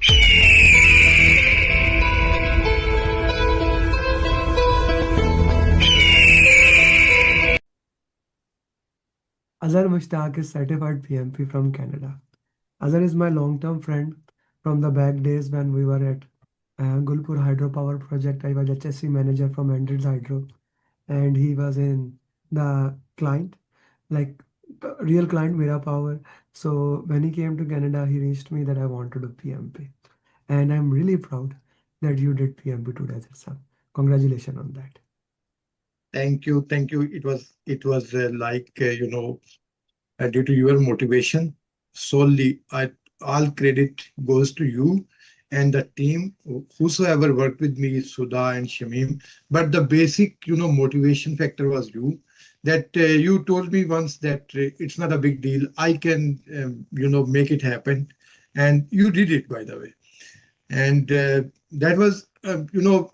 Azhar Mushtaq is certified PMP from Canada. Azhar is my long-term friend from the back days when we were at Gulpur Hydropower project. I was HSC manager from Andrews Hydro, and he was in the client, like the real client Mira Power. So when he came to Canada, he reached me that I want to do PMP, and I'm really proud that you did PMP today, sir. Congratulations on that. Thank you, thank you. It was like due to your motivation solely. All credit goes to you and the team, whosoever worked with me, Sudha and Shamim. But the basic, motivation factor was you. That you told me once that it's not a big deal. I can, make it happen, and you did it, by the way. And that was,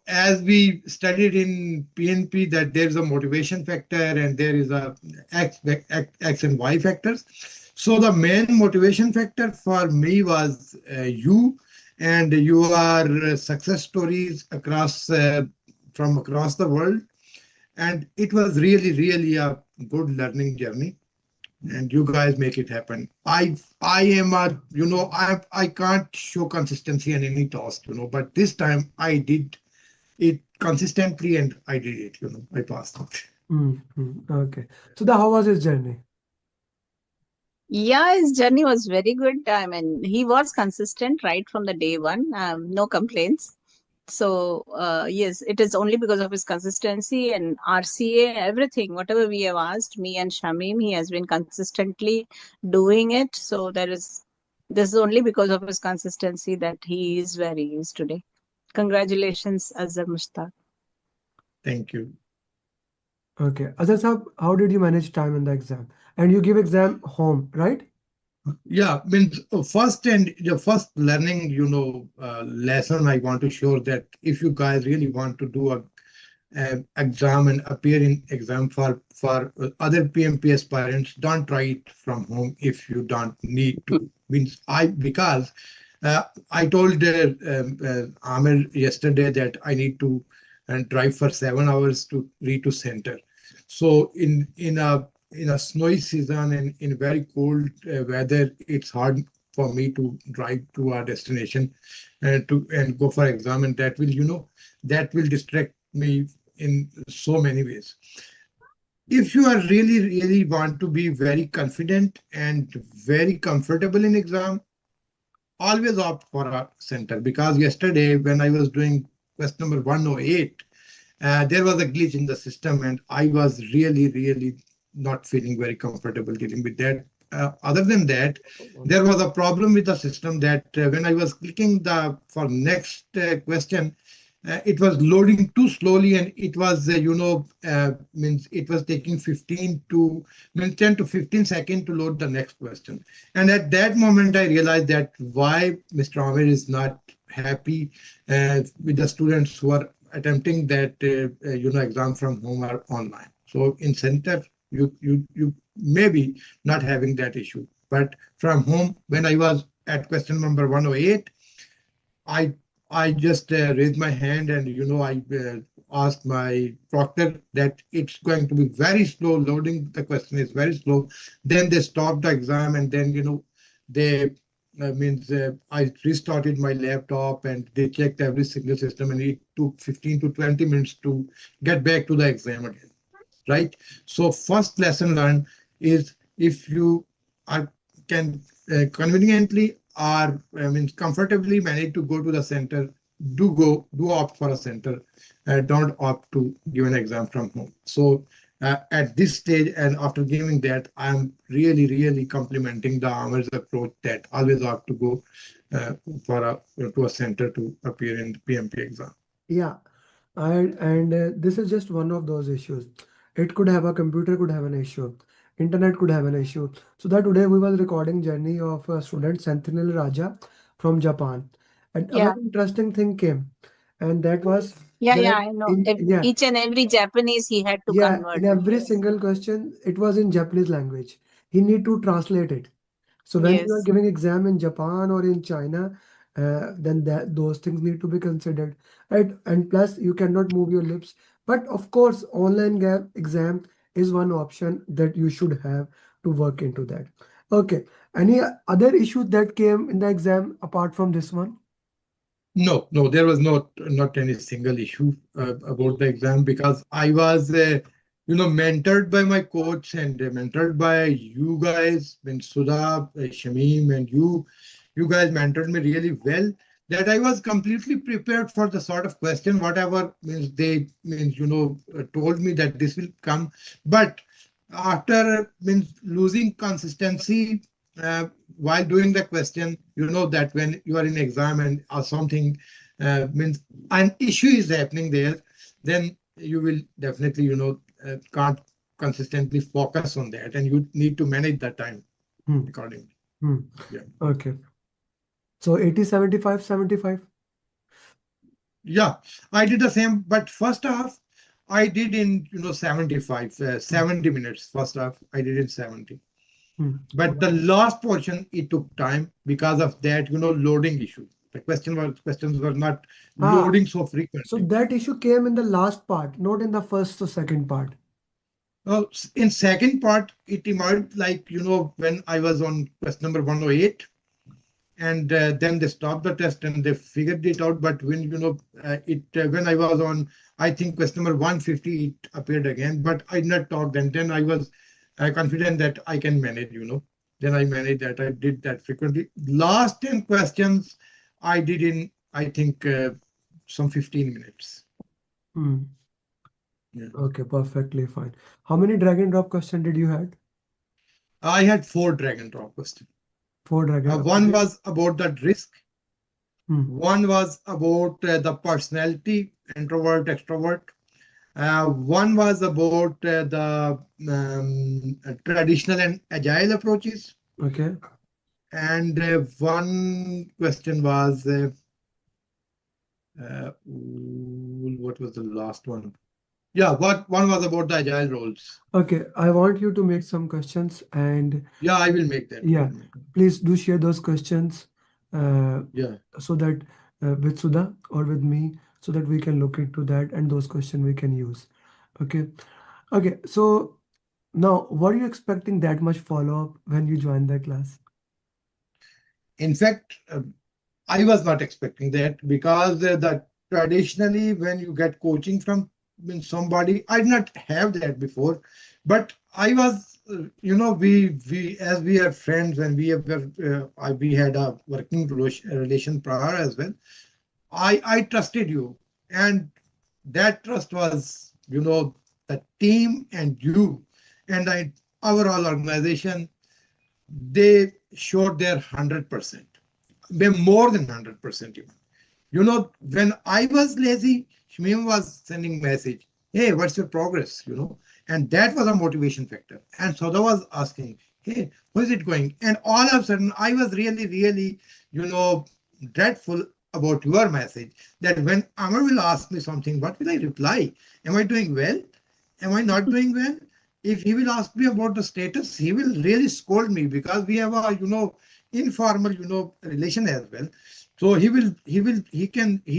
as we studied in PNP, that there's a motivation factor and there is a X and Y factors. So the main motivation factor for me was you and your success stories from across the world. And it was really, really a good learning journey, and you guys make it happen. I am a, I can't show consistency in any task, but this time I did it consistently and I did it, I passed it. Okay. So how was his journey? Yeah, his journey was very good. I mean, he was consistent right from the day one. No complaints. So, yes, it is only because of his consistency and RCA, everything, whatever we have asked, me and Shamim, he has been consistently doing it. So this is only because of his consistency that he is where he is today. Congratulations, Azhar Mushtaq. Thank you. Okay. Azhar Saab, how did you manage time in the exam? And you give exam home, right? Yeah, means first and the first learning, lesson I want to show that if you guys really want to do a exam and appear in exam for other PMP aspirants, don't try it from home if you don't need to. Means because I told Amer yesterday that I need to drive for 7 hours to reach to center. So in a snowy season and in very cold weather, it's hard for me to drive to our destination and go for exam, and that will distract me in so many ways. If you are really, really want to be very confident and very comfortable in exam, always opt for a center, because yesterday when I was doing question number 108, there was a glitch in the system and I was really, really not feeling very comfortable dealing with that. Other than that, there was a problem with the system that when I was clicking the for next question, it was loading too slowly, and it was means it was taking 10 to 15 seconds to load the next question. And at that moment I realized that why Mr. Amer is not happy with the students who are attempting that exam from home or online. So in center you may be not having that issue, but from home, when I was at question number 108, I just raised my hand and I asked my proctor that it's going to be very slow loading. The question is very slow. Then they stopped the exam, and then they I restarted my laptop and they checked every single system, and it took 15 to 20 minutes to get back to the exam again. Right. So first lesson learned is, if you can conveniently or comfortably manage to go to the center, do opt for a center. Don't opt to give an exam from home. So at this stage and after giving that, I'm really, really complimenting the Amer's approach that always opt to go to a center to appear in the PMP exam. Yeah. And this is just one of those issues. It could have a computer could have an issue. Internet could have an issue. So that today we was recording journey of a student Sentinel Raja from Japan. And Yeah. another interesting thing came. And that was Yeah, that I know. yeah, Each and every Japanese he had to yeah, convert. in every single question, it was in Japanese language. He need to translate it. So when you are Yes. giving exam in Japan or in China, then those things need to be considered, right? And plus, you cannot move your lips. But of course, online exam is one option that you should have to work into that. Okay. Any other issues that came in the exam apart from this one? No, no, there was not any single issue about the exam because I was, mentored by my coach and mentored by you guys, when Sudha, Shamim, and you guys mentored me really well. That I was completely prepared for the sort of question, whatever means they means told me that this will come. But after means losing consistency uh, while doing the question, you know that when you are in exam and something means an issue is happening there, then you will definitely can't consistently focus on that, and you need to manage that time Hmm. accordingly. Hmm. Yeah. Okay. So 80, 75, 75. Yeah, I did the same, but first half I did in 75, Hmm. 70 minutes. First half I did in 70. Hmm. But the last portion, it took time because of that, loading issue. The questions were not Ah, loading so so frequently. that issue came in the last part, not in the first or second part. In second part, it emerged like, when I was on question number 108, and then they stopped the test and they figured it out. But when, when I was on, I think question number 150, it appeared again, but I did not talk then. Then I was confident that I can manage, Then I managed that. I did that frequently. Last 10 questions I did in, I think, some 15 minutes. Hmm. Yeah. Okay, perfectly fine. How many drag and drop question did you had? I had 4 drag and drop questions. Four drag and One okay. was about the risk. Hmm. One was about the personality, introvert, extrovert. One was about the traditional and agile approaches. Okay. And one question was, what was the last one? Yeah, what one was about the agile roles. Okay, I want you to make some questions and Yeah, I will make that. I yeah, will make that. please do share those questions uh, Yeah. so that with Sudha or with me so that we can look into that and those questions we can use. Okay. Okay, so now were you expecting that much follow-up when you joined the class? In fact, I was not expecting that because that traditionally when you get coaching from somebody, I did not have that before, but I was, we as we are friends and we had a working relation prior as well. I trusted you, and that trust was, the team and you and our all organization. They showed their 100%, more than 100% even. When I was lazy, Shmim was sending message, hey, what's your progress? And that was a motivation factor. And Soda was asking, hey, how is it going? And all of a sudden, I was really, really, dreadful about your message, that when Amar will ask me something, what will I reply? Am I doing well? Am I not doing well? If he will ask me about the status, he will really scold me because we have a, informal, relation as well. So he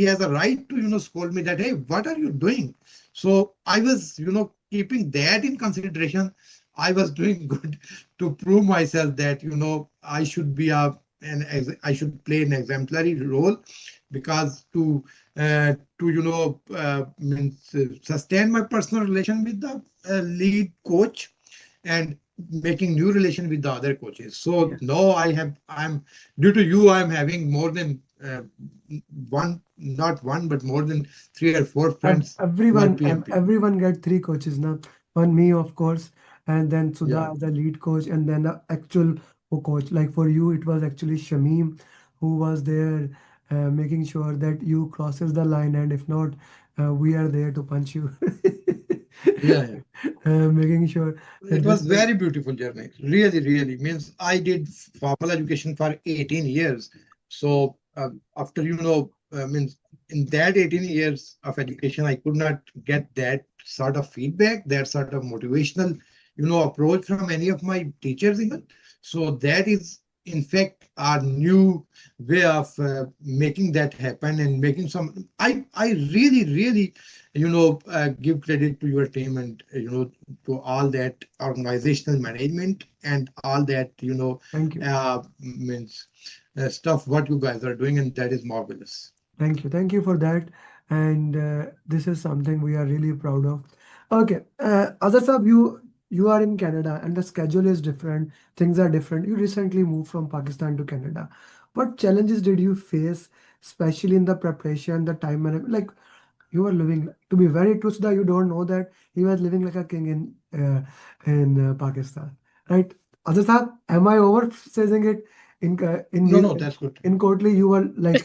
has a right to, scold me that, hey, what are you doing? So I was, keeping that in consideration. I was doing good to prove myself that, I should be I should play an exemplary role, because to means sustain my personal relation with the lead coach and making new relation with the other coaches. So Yeah. now I'm due to you, I'm having more than one, not one, but more than 3 or 4 friends who are PMP. Everyone get three coaches now. One me, of course, and then Yeah, Sudha as a lead coach, and then the actual coach. Like for you, it was actually Shamim who was there, making sure that you crosses the line, and if not, we are there to punch you. yeah, yeah. Making sure that It this was will. very beautiful journey. Really, really means I did formal education for 18 years. So after means in that 18 years of education, I could not get that sort of feedback, that sort of motivational approach from any of my teachers even. So that is in fact our new way of making that happen and making some. I really give credit to your team and to all that organizational management and all that Thank you. means stuff what you guys are doing, and that is marvelous. Thank you. Thank you for that. And this is something we are really proud of. Okay, Azhar Saab, you are in Canada and the schedule is different. Things are different. You recently moved from Pakistan to Canada. What challenges did you face, especially in the preparation, the time management? Like you were living, to be very true, Sudha, you don't know that he was living like a king in Pakistan, right? Azhar Saab, am I over saying it? In No, no, that's good. in Courtly, you were like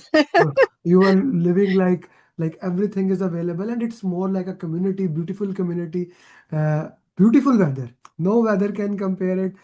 you are living like everything is available and it's more like a community, beautiful community, uh, beautiful weather. No weather can compare it.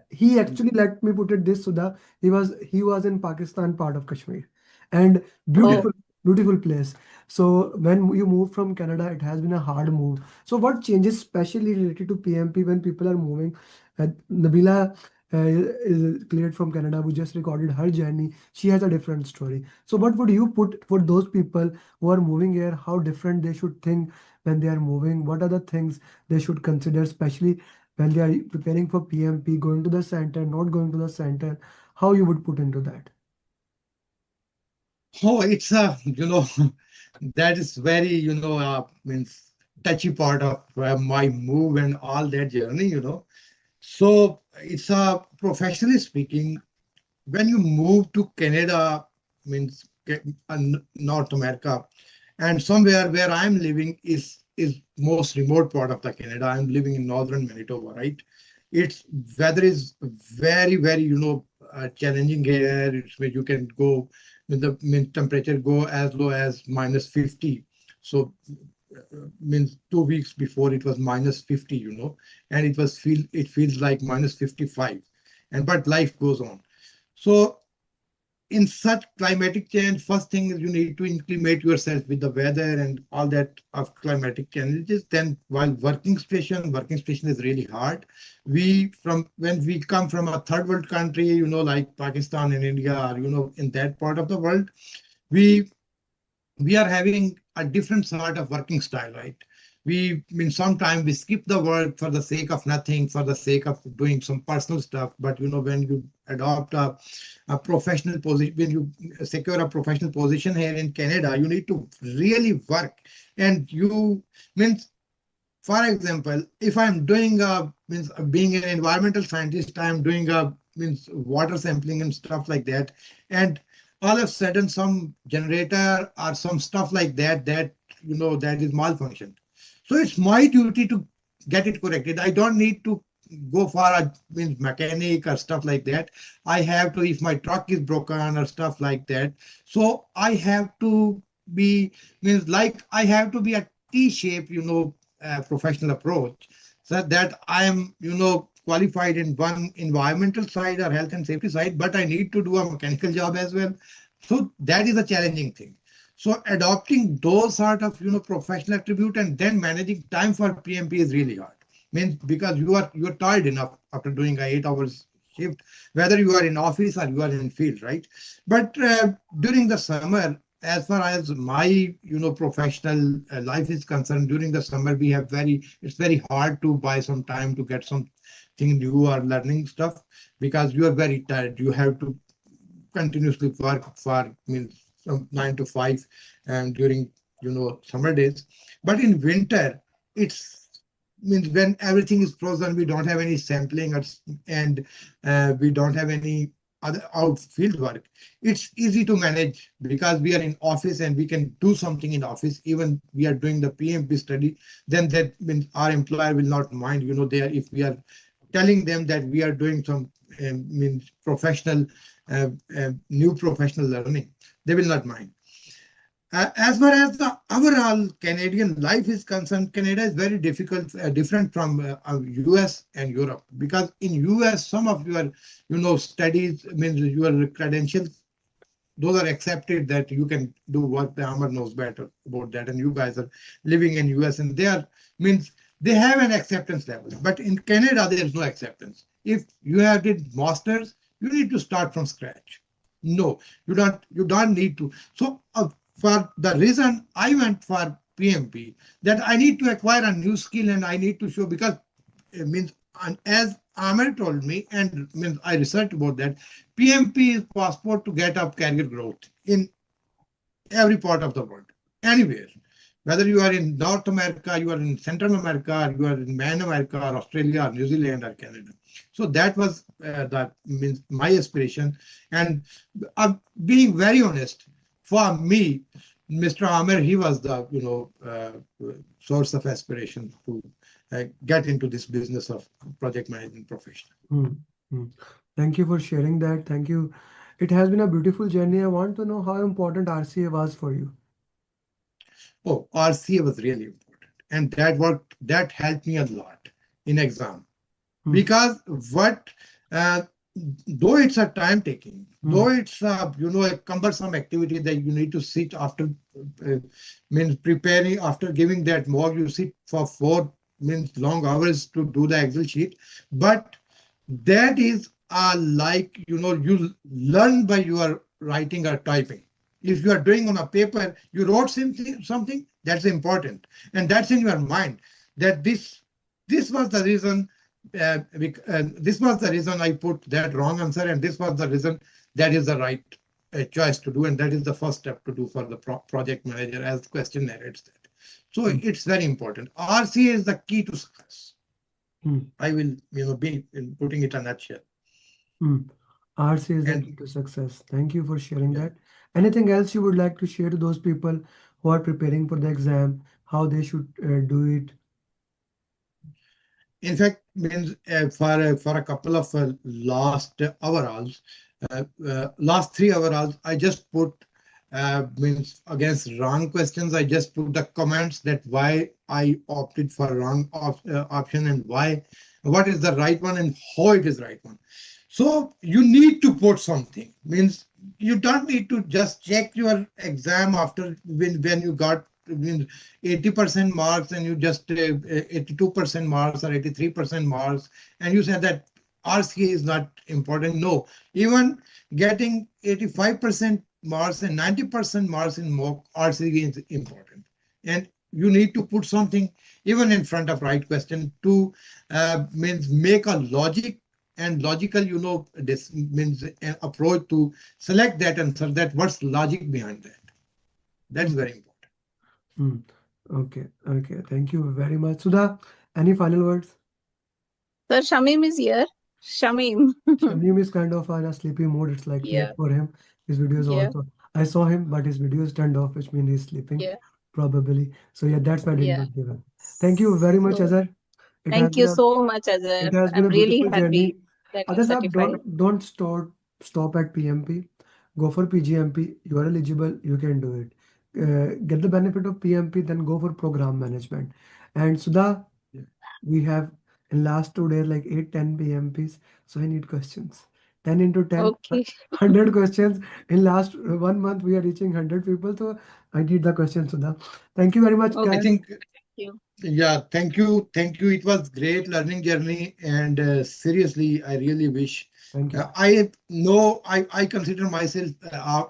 He actually, let me put it this, Sudha, he was in Pakistan, part of Kashmir, and Okay. Oh, beautiful place. So when you move from Canada, it has been a hard move. So what changes, especially related to PMP, when people are moving? Nabila is cleared from Canada. We just recorded her journey. She has a different story. So what would you put for those people who are moving here? How different they should think when they are moving? What are the things they should consider, especially when they are preparing for PMP, going to the center, not going to the center? How you would put into that? Oh, it's a that is very means touchy part of my move and all that journey. So it's a professionally speaking, when you move to Canada, means North America, and somewhere where I'm living is most remote part of the Canada. I'm living in northern Manitoba, right? Its weather is very challenging here. It's where you can go when the temperature go as low as -50. So means 2 weeks before it was -50, and it feels like -55, and but life goes on. So in such climatic change, first thing is you need to acclimate yourself with the weather and all that of climatic challenges. Then while working station is really hard. We from when we come from a third world country, like Pakistan and India, or in that part of the world, we we are having a different sort of working style, right? We mean sometimes we skip the work for the sake of nothing, for the sake of doing some personal stuff. But when you adopt a professional position, when you secure a professional position here in Canada, you need to really work. And you means, for example, if I'm doing means being an environmental scientist, I'm doing a means water sampling and stuff like that, and all of a sudden some generator or some stuff like that is malfunctioned. So it's my duty to get it corrected. I don't need to go for a means mechanic or stuff like that. I have to, if my truck is broken or stuff like that. So I have to be means like I have to be a T-shape, professional approach, so that I am, qualified in one environmental side or health and safety side, but I need to do a mechanical job as well. So that is a challenging thing. So adopting those sort of professional attribute and then managing time for PMP is really hard. Means because you're tired enough after doing a 8 hours shift, whether you are in office or you are in field, right? But during the summer, as far as my professional life is concerned, during the summer it's very hard to buy some time to get something new or learning stuff, because you are very tired. You have to continuously work for means from 9 to 5 and during summer days. But in winter, it's means when everything is frozen, we don't have any sampling and we don't have any other outfield work. It's easy to manage because we are in office and we can do something in office. Even we are doing the PMP study, then that means our employer will not mind. There if we are telling them that we are doing some means professional new professional learning, they will not mind. As far as the overall Canadian life is concerned, Canada is very different from US and Europe, because in US some of your studies means your credentials, those are accepted that you can do work. The Amer knows better about that, and you guys are living in US and they are means they have an acceptance level. But in Canada there is no acceptance. If you have did masters, you need to start from scratch. No, you don't need to. So for the reason I went for PMP, that I need to acquire a new skill and I need to show, because it means, and as Amer told me, and means I researched about that, PMP is passport to get up career growth in every part of the world, anywhere. Whether you are in North America, you are in Central America, you are in Man America, or Australia, or New Zealand, or Canada. So that was that means my aspiration. And being very honest, for me, Mr. Amer, he was the source of aspiration to get into this business of project management profession. Hmm. Hmm. Thank you for sharing that. Thank you. It has been a beautiful journey. I want to know how important RCA was for you. Oh, RCA was really important, and that helped me a lot in exam. Hmm. Because what uh, though it's a time taking, Hmm. though it's a cumbersome activity that you need to sit after, uh, means preparing, after giving that mock, you sit for 4 long hours to do the Excel sheet, but that is like you learn by your writing or typing. If you are doing on a paper, you wrote something that's important, and that's in your mind, that this was the reason, this was the reason I put that wrong answer, and this was the reason that is the right choice to do, and that is the first step to do for the project manager, as the question narrates that. So Hmm. it's very important. RCA is the key to success. Hmm. I will be putting it in a nutshell. Hmm. RCA is the And key to success. Thank you for sharing yeah, that. Anything else you would like to share to those people who are preparing for the exam, how they should do it? in fact, means for a couple of last overalls, last 3 overalls, I just put means against wrong questions. I just put the comments that why I opted for wrong option, and why, what is the right one, and how it is right one. So you need to put something. Means you don't need to just check your exam after when you got, means 80% marks, and you just 82% marks or 83% marks, and you said that RCA is not important. No, even getting 85% marks and 90% marks in mock RCA is important. And you need to put something even in front of right question to means make a logic and logical, this means an approach to select that answer, that what's logic behind that. That's Hmm. very important. Hmm. Okay. Okay. Thank you very much. Sudha, any final words? Sir, Shamim is here. Shamim. Shamim is kind of on a sleepy mode. It's like late Yeah, for him. His videos yeah, also. I saw him, but his video is turned off, which means he's sleeping, yeah, probably. So yeah, that's why I did yeah. not give him. Thank you very much, So Azhar. It has thank been you a so much, Azhar. it has been I'm a really beautiful journey. happy that you're Other side, certified. don't stop at PMP. Go for PGMP. You are eligible. You can do it. Get the benefit of PMP, then go for program management. And Sudha, Yeah. we have in last 2 days like 8 10 PMPs. So I need questions. 10 into 10, Okay, 100 questions. In last 1 month, we are reaching 100 people. So I need the questions, Sudha. Thank you very much, I okay. guys. think, Thank you. yeah, thank you. It was great learning journey, and seriously, I really wish. Thank you. I know I consider myself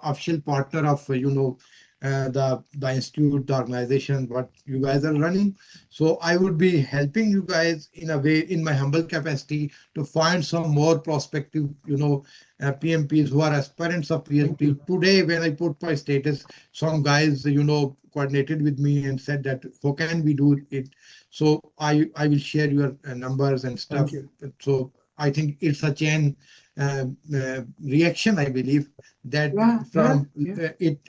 official partner of the institute, the organization, what you guys are running. So I would be helping you guys in a way, in my humble capacity, to find some more prospective PMPs who are aspirants of Thank PMP. you. Today, when I put my status, some guys coordinated with me and said that how can we do it. So I will share your numbers and Thank stuff. you. So I think it's a chain reaction, I believe, that Yeah, yeah, from yeah. it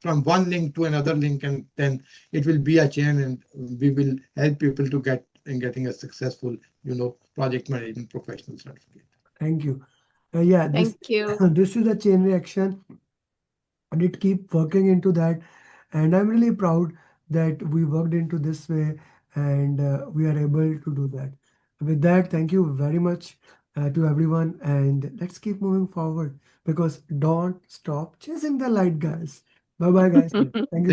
from one link to another link, and then it will be a chain, and we will help people to get in getting a successful project management professional certificate. Thank you. Yeah, this Thank you. this is a chain reaction, and it keep working into that. And I'm really proud that we worked into this way, and we are able to do that. With that, thank you very much to everyone, and let's keep moving forward because don't stop chasing the light, guys. Bye bye, guys. Thank you. Thank